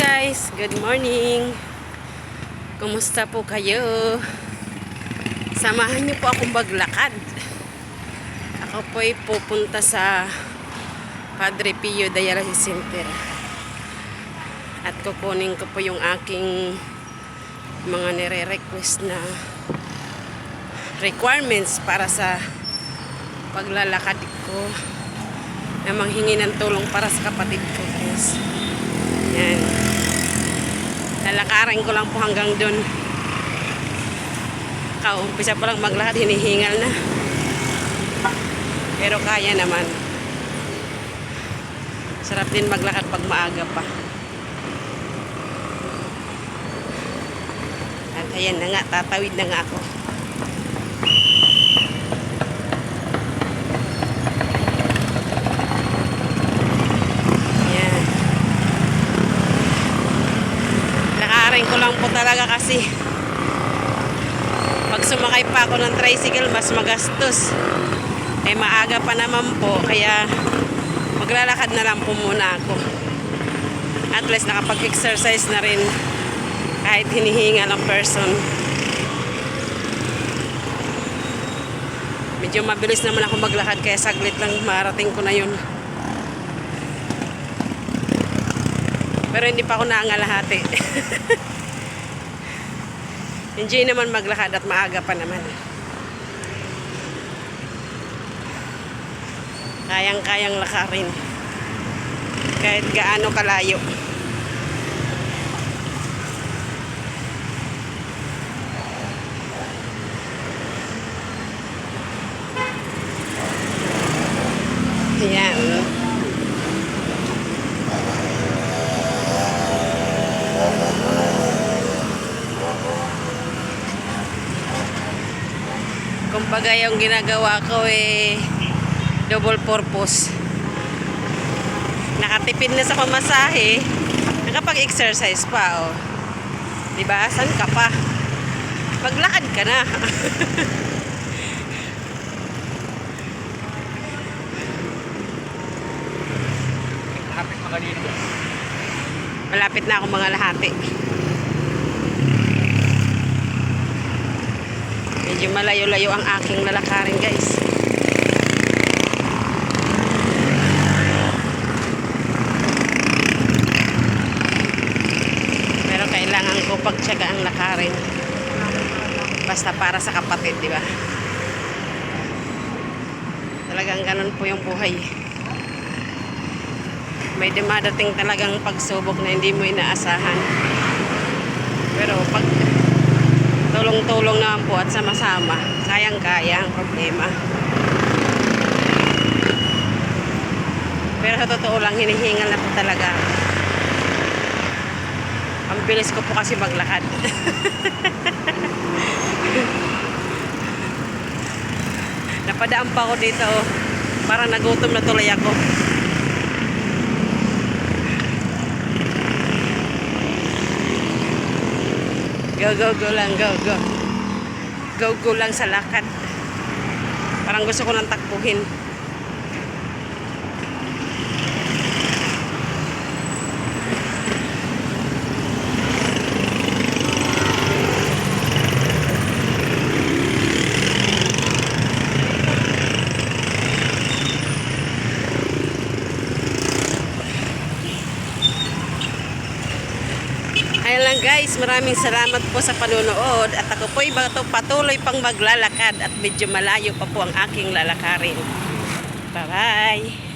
guys, good morning. Kumusta po kayo? Samahan niyo po akong maglakad. Ako po ay pupunta sa Padre Pio Dialysis Center. At kukunin ko po yung aking mga nire-request na requirements para sa paglalakad ko, na manghingi ng tulong para sa kapatid ko, guys. Yan. Lalakarin ko lang po hanggang dun. Kaumpisa pa lang maglakad, hinihingal na. Pero kaya naman. Sarap din maglakad pag maaga pa. At ayan na nga, tatawid na nga ako. Ko lang po talaga kasi pag sumakay pa ako ng tricycle mas magastos, eh maaga pa naman po, kaya maglalakad na lang po muna ako. At least nakapag-exercise na rin kahit hinihinga ng person. Medyo mabilis naman ako maglakad, kaya saglit lang marating ko na yun. Pero hindi pa ako naangalahati. Enjoy naman maglakad at maaga pa naman. Kayang-kayang lakarin. Kahit gaano kalayo. Ayan. Kumbaga yung ginagawa ko double purpose. Nakatipid na sa pamasahe, nakapag-exercise pa, oh. Diba? San ka pa? Maglakad ka na. Malapit na ako mga lahati. Medyo malayo-layo ang aking lalakarin, guys. Pero kailangan ko pagtiyagaan lakarin. Basta para sa kapatid, di ba? Talagang ganun po yung buhay. May dumadating talagang pagsubok na hindi mo inaasahan. Pero pag tulong-tulong naman po at sama-sama, kayang-kaya ang problema. Pero sa totoo lang, hinihingal na po talaga. Ang bilis ko po kasi maglakad. Napadaan pa ako dito, oh. Parang nagutom na tuloy ako. Go lang, go. Go lang sa lakad. Parang gusto ko nang takbuhin. Ayan lang, guys, maraming salamat po sa panonood at ako po'y patuloy pang maglalakad at medyo malayo pa po ang aking lalakarin. Bye-bye!